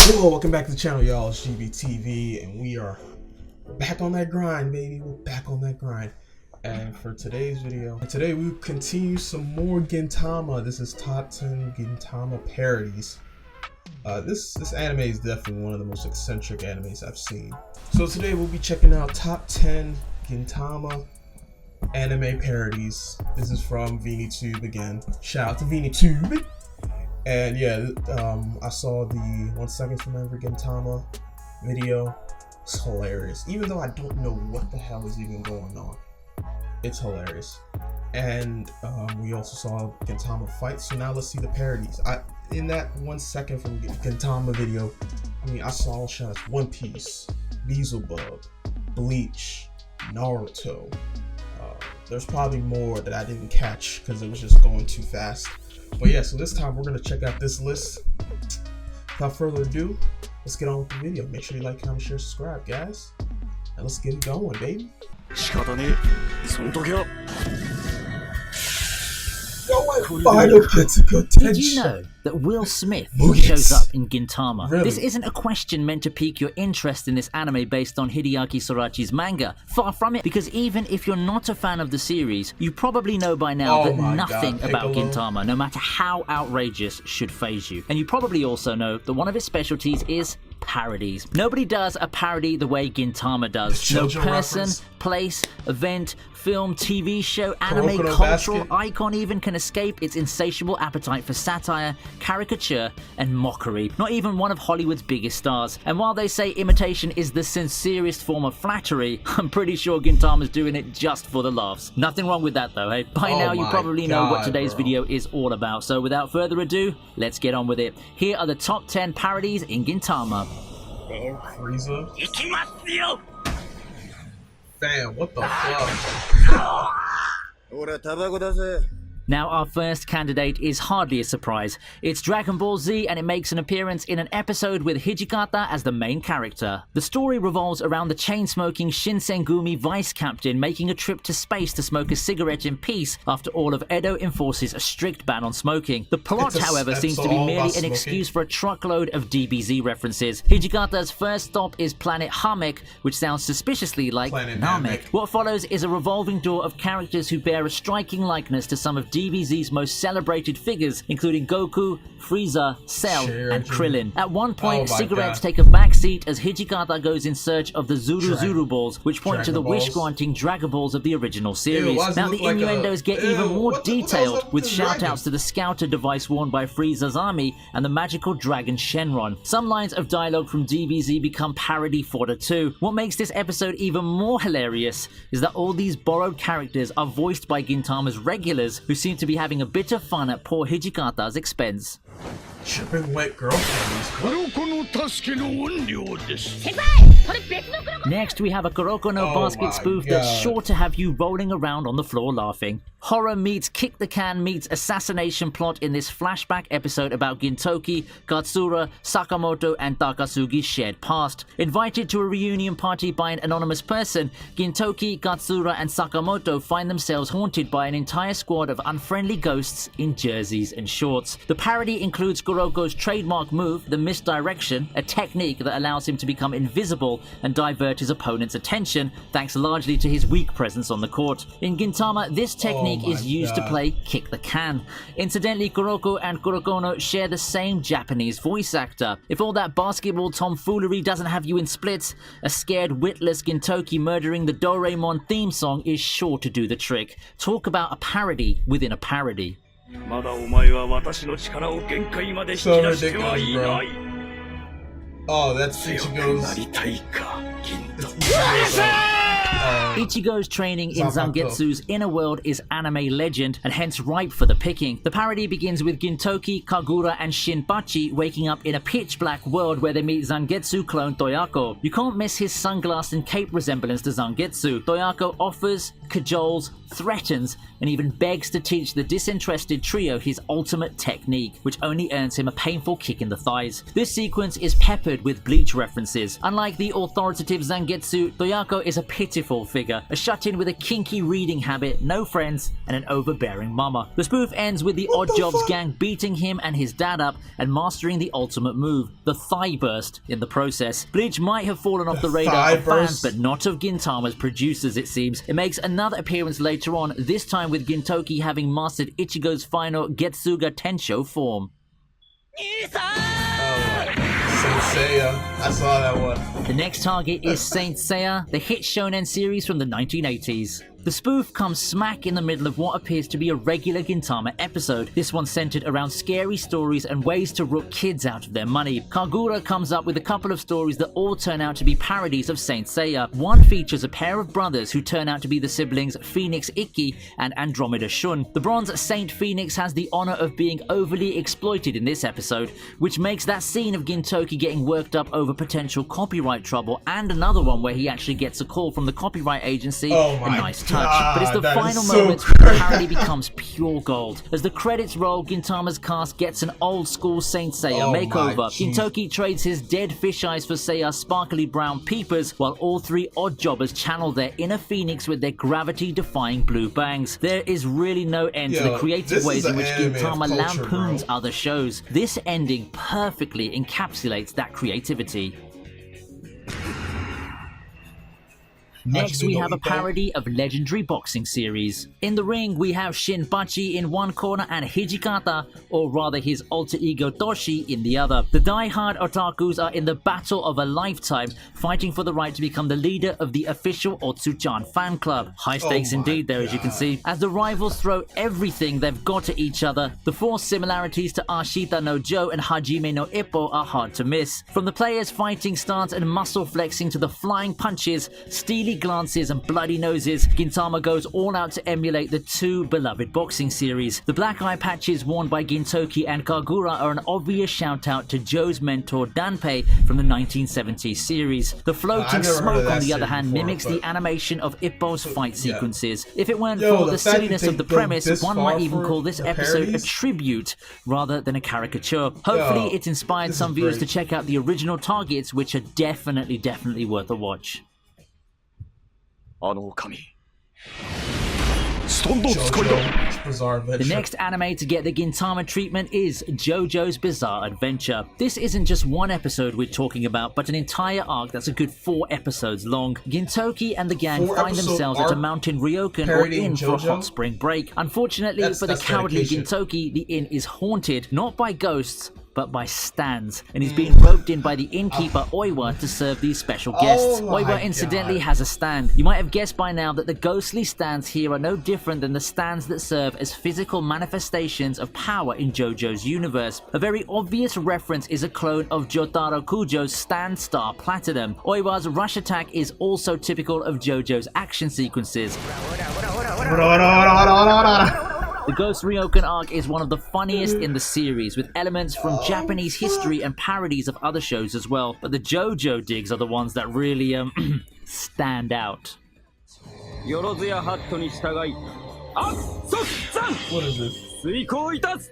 Hello, welcome back to the channel, y'all. It's GBTV, and we are back on that grind, baby. We're back on that grind. And for today's video, today we continue some more Gintama. This is top 10 Gintama parodies. This anime is definitely one of the most eccentric animes I've seen. So today we'll be checking out top 10 Gintama anime parodies. This is from ViniTube again. Shout out to ViniTube. And yeah, I saw the 1 second from every Gintama video. It's hilarious. Even though I don't know what the hell is even going on, it's hilarious. And we also saw Gintama fight. So now let's see the parodies. In that 1 second from Gintama video, I mean, I saw shots One Piece, Beelzebub, Bleach, Naruto. There's probably more that I didn't catch because it was just going too fast. But yeah, so this time we're gonna check out this list. Without further ado, let's get on with the video. Make sure you like, comment, share, subscribe, guys. And let's get it going, baby. Did you know that Will Smith shows up in Gintama? Really? This isn't a question meant to pique your interest in this anime based on Hideaki Sorachi's manga. Far from it, because even if you're not a fan of the series, you probably know by now that nothing about Gintama, no matter how outrageous, should faze you. And you probably also know that one of its specialties is parodies. Nobody does a parody the way Gintama does. No person, place, event, film, TV show, anime, cultural icon even can escape its insatiable appetite for satire, caricature, and mockery. Not even one of Hollywood's biggest stars. And while they say imitation is the sincerest form of flattery, I'm pretty sure Gintama's doing it just for the laughs. Nothing wrong with that though, hey? By now you probably know what today's video is all about. So without further ado, let's get on with it. Here are the top 10 parodies in Gintama. Frieza. Fam, what the fuck? Now our first candidate is hardly a surprise. It's Dragon Ball Z, and it makes an appearance in an episode with Hijikata as the main character. The story revolves around the chain-smoking Shinsengumi vice captain making a trip to space to smoke a cigarette in peace after all of Edo enforces a strict ban on smoking. The plot, however, seems to be merely an excuse for a truckload of DBZ references. Hijikata's first stop is Planet Hamek, which sounds suspiciously like Namek. What follows is a revolving door of characters who bear a striking likeness to some of DBZ's most celebrated figures, including Goku, Frieza, Cell, and Krillin. At one point, cigarettes take a backseat as Hijikata goes in search of the Zuru balls, which point to the wish-granting Dragon Balls of the original series. Now the innuendos get even more detailed, with shoutouts to the scouter device worn by Frieza's army and the magical dragon Shenron. Some lines of dialogue from DBZ become parody fodder too. What makes this episode even more hilarious is that all these borrowed characters are voiced by Gintama's regulars, who seem to be having a bit of fun at poor Hijikata's expense. Chipping wet girlfriends. Next, we have a Kuroko no Basket spoof that's sure to have you rolling around on the floor laughing. Horror meets kick the can meets assassination plot in this flashback episode about Gintoki, Katsura, Sakamoto, and Takasugi's shared past. Invited to a reunion party by an anonymous person, Gintoki, Katsura, and Sakamoto find themselves haunted by an entire squad of unfriendly ghosts in jerseys and shorts. The parody includes Kuroko's trademark move, the misdirection, a technique that allows him to become invisible and divert his opponent's attention, thanks largely to his weak presence on the court. In Gintama, this technique is used to play kick the can. Incidentally, Kuroko and Kurokono share the same Japanese voice actor. If all that basketball tomfoolery doesn't have you in splits, a scared, witless Gintoki murdering the Doraemon theme song is sure to do the trick. Talk about a parody within a parody. So ridiculous, bro. Oh, that's Ichigo's. Ichigo's training in Zangetsu's inner world is anime legend and hence ripe for the picking. The parody begins with Gintoki, Kagura, and Shinpachi waking up in a pitch-black world where they meet Zangetsu clone Toyako. You can't miss his sunglass and cape resemblance to Zangetsu. Toyako offers, cajoles, threatens, and even begs to teach the disinterested trio his ultimate technique, which only earns him a painful kick in the thighs. This sequence is peppered with Bleach references. Unlike the authoritative Zangetsu, Toyako is a pitiful figure, a shut-in with a kinky reading habit, no friends, and an overbearing mama. The spoof ends with the Oddjobs gang beating him and his dad up and mastering the ultimate move, the thigh burst, in the process. Bleach might have fallen off the radar of fans, but not of Gintama's producers, it seems. It makes another appearance later on, this time with Gintoki having mastered Ichigo's final Getsuga Tensho form. Saint Seiya. I saw that one. The next target is Saint Seiya, the hit shonen series from the 1980s. The spoof comes smack in the middle of what appears to be a regular Gintama episode. This one centered around scary stories and ways to rook kids out of their money. Kagura comes up with a couple of stories that all turn out to be parodies of Saint Seiya. One features a pair of brothers who turn out to be the siblings Phoenix Ikki and Andromeda Shun. The bronze Saint Phoenix has the honor of being overly exploited in this episode, which makes that scene of Gintoki getting worked up over potential copyright trouble and another one where he actually gets a call from the copyright agency a nice touch. But it's the final moments where the parody becomes pure gold. As the credits roll, Gintama's cast gets an old school Saint Seiya makeover. Gintoki trades his dead fish eyes for Seiya's sparkly brown peepers, while all three odd jobbers channel their inner phoenix with their gravity-defying blue bangs. There is really no end to the creative ways in which Gintama lampoons other shows. This ending perfectly encapsulates that creativity. Next, we have a parody of legendary boxing series. In the ring, we have Shinbachi in one corner and Hijikata, or rather his alter ego Toshi, in the other. The die-hard otakus are in the battle of a lifetime, fighting for the right to become the leader of the official Otsuchan fan club. High stakes indeed there, as you can see. As the rivals throw everything they've got at each other, the forced similarities to Ashita no Joe and Hajime no Ippo are hard to miss. From the players' fighting stance and muscle flexing to the flying punches, steely glances and bloody noses, Gintama goes all out to emulate the two beloved boxing series. The black eye patches worn by Gintoki and Kagura are an obvious shout out to Joe's mentor Danpei from the 1970s series. The floating smoke, on the other hand, mimics the animation of Ippo's fight sequences. If it weren't for the silliness of the premise, one might even call this episode a tribute rather than a caricature. Hopefully it inspired some viewers to check out the original targets, which are definitely worth a watch. The next anime to get the Gintama treatment is JoJo's Bizarre Adventure. This isn't just one episode we're talking about, but an entire arc that's a good 4 episodes long. Gintoki and the gang find themselves at a mountain ryokan or inn for a hot spring break. Unfortunately for the cowardly Gintoki, the inn is haunted, not by ghosts, but by stands, and he's being roped in by the innkeeper Oiwa to serve these special guests. Oiwa incidentally has a stand. You might have guessed by now that the ghostly stands here are no different than the stands that serve as physical manifestations of power in JoJo's universe. A very obvious reference is a clone of Jotaro Kujo's Stand Star Platinum. Oiwa's rush attack is also typical of JoJo's action sequences. The Ghost Ryokan arc is one of the funniest in the series, with elements from Japanese history and parodies of other shows as well, but the JoJo digs are the ones that really, stand out. What is this?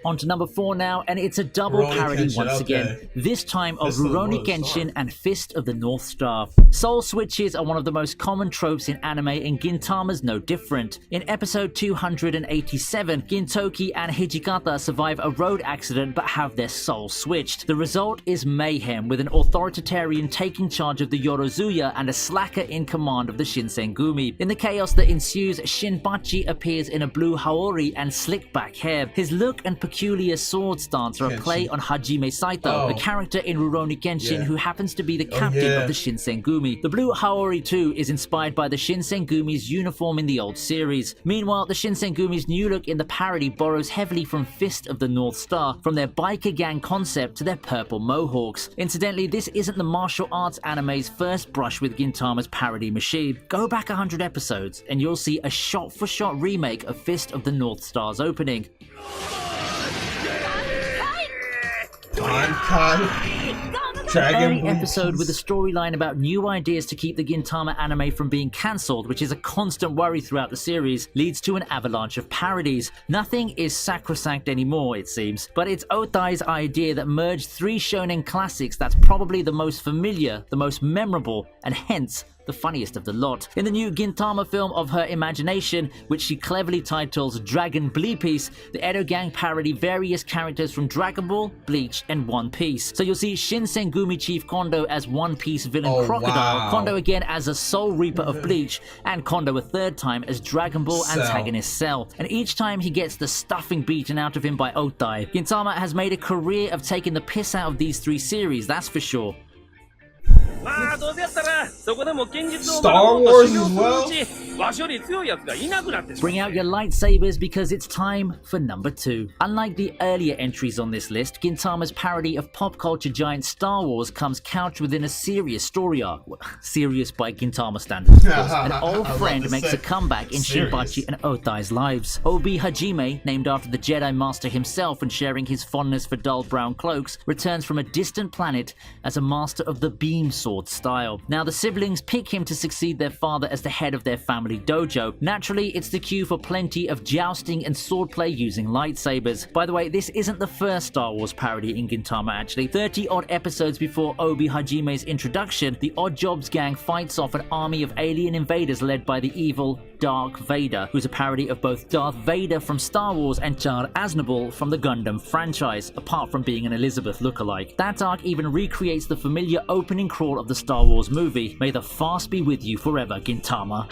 On to number 4 now, and it's a double parody once again. This time of Rurouni Kenshin and Fist of the North Star. Soul switches are one of the most common tropes in anime, and Gintama's no different. In episode 287, Gintoki and Hijikata survive a road accident but have their souls switched. The result is mayhem, with an authoritarian taking charge of the Yorozuya and a slacker in command of the Shinsengumi. In the chaos that ensues, Shinbachi appears in a blue haori and slick back hair. His look and peculiar sword stance are a play on Hajime Saito, a character in Rurouni Kenshin who happens to be the captain of the Shinsengumi. The blue haori too is inspired by the Shinsengumi's uniform in the old series. Meanwhile, the Shinsengumi's new look in the parody borrows heavily from Fist of the North Star, from their biker gang concept to their purple mohawks. Incidentally, this isn't the martial arts anime's first brush with Gintama's parody machine. Go back 100 episodes and you'll see a shot-for-shot remake of Fist of the North Star's opening. Early episode with a storyline about new ideas to keep the Gintama anime from being cancelled, which is a constant worry throughout the series, leads to an avalanche of parodies. Nothing is sacrosanct anymore, it seems, but it's Otai's idea that merged three shonen classics that's probably the most familiar, the most memorable, and hence the funniest of the lot. In the new Gintama film of her imagination, which she cleverly titles Dragon Bleepiece, the Edo gang parody various characters from Dragon Ball, Bleach, and One Piece. So you'll see Shinsengumi Chief Kondo as One Piece villain Crocodile, Kondo again as a Soul Reaper of Bleach, and Kondo a third time as Dragon Ball antagonist Cell. And each time he gets the stuffing beaten out of him by Otai. Gintama has made a career of taking the piss out of these three series, that's for sure. Star Wars as well? Bring out your lightsabers because it's time for number 2. Unlike the earlier entries on this list, Gintama's parody of pop culture giant Star Wars comes couched within a serious story arc. Well, serious by Gintama standards, of course. An old friend makes a comeback in Shinpachi and Otai's lives. Obi Hajime, named after the Jedi Master himself and sharing his fondness for dull brown cloaks, returns from a distant planet as a master of the beam sword style. Now the siblings pick him to succeed their father as the head of their family dojo. Naturally, it's the cue for plenty of jousting and swordplay using lightsabers. By the way, this isn't the first Star Wars parody in Gintama actually. 30 odd episodes before Obi Hajime's introduction, the Odd Jobs gang fights off an army of alien invaders led by the evil Dark Vader, who's a parody of both Darth Vader from Star Wars and Jar Aznable from the Gundam franchise, apart from being an Elizabeth lookalike. That arc even recreates the familiar opening crawl of the Star Wars movie. May the Force be with you forever, Gintama.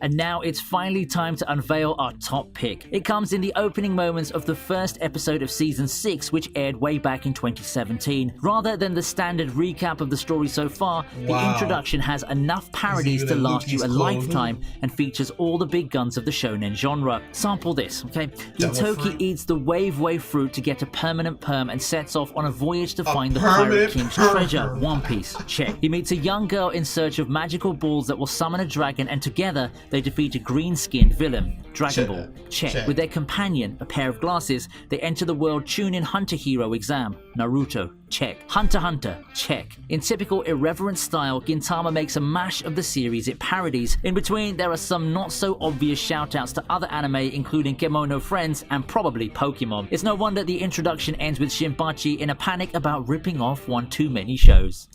And now it's finally time to unveil our top pick. It comes in the opening moments of the first episode of Season 6, which aired way back in 2017. Rather than the standard recap of the story so far, the introduction has enough parodies to last you a lifetime and features all the big guns of the shonen genre. Sample this, okay? Gintoki eats the wave fruit to get a permanent perm and sets off on a voyage to find the Pirate King's treasure, One Piece, check. He meets a young girl in search of magical balls that will summon a dragon, and together they defeat a green-skinned villain, Dragon Ball, check. With their companion, a pair of glasses, they enter the world Chunin Hunter Hero exam, Naruto, check. Hunter x Hunter, check. In typical irreverent style, Gintama makes a mash of the series it parodies. In between, there are some not-so-obvious shout-outs to other anime, including Kemono Friends and probably Pokemon. It's no wonder the introduction ends with Shinpachi in a panic about ripping off one too many shows.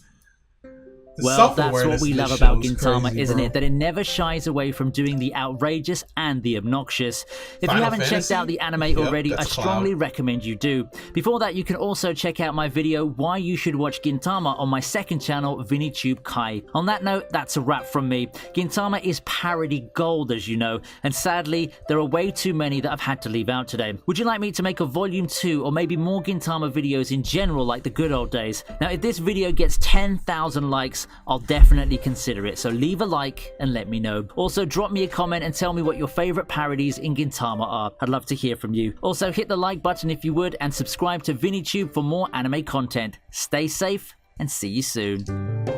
Well, that's what we love about Gintama, isn't it? That it never shies away from doing the outrageous and the obnoxious. If you haven't checked out the anime already, I strongly recommend you do. Before that, you can also check out my video, Why You Should Watch Gintama, on my second channel, ViniTube Kai. On that note, that's a wrap from me. Gintama is parody gold, as you know, and sadly, there are way too many that I've had to leave out today. Would you like me to make a volume 2 or maybe more Gintama videos in general like the good old days? Now, if this video gets 10,000 likes, I'll definitely consider it, so leave a like and let me know. Also, drop me a comment and tell me what your favorite parodies in Gintama are. I'd love to hear from you. Also, hit the like button if you would, and subscribe to ViniTube for more anime content. Stay safe, and see you soon.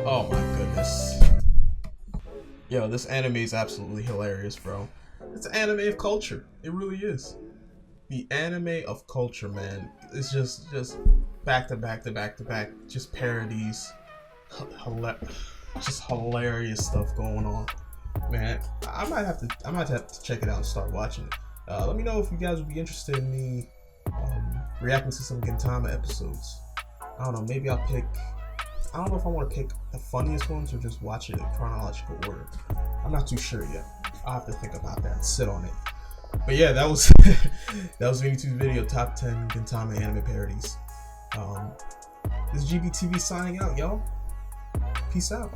Oh my goodness. Yo, this anime is absolutely hilarious, bro. It's an anime of culture. It really is. The anime of culture, man. It's just back to back to back to back. Just parodies. Just hilarious stuff going on, man. I might have to check it out and start watching it. Let me know if you guys would be interested in me reacting to some Gintama episodes. I don't know, maybe I'll pick, I don't know if I want to pick the funniest ones or just watch it in chronological order. I'm not too sure yet. I'll have to think about that and sit on it. But yeah, that was that was ViniTube's video, top 10 Gintama anime parodies. This is GBTV signing out, y'all. Peace out.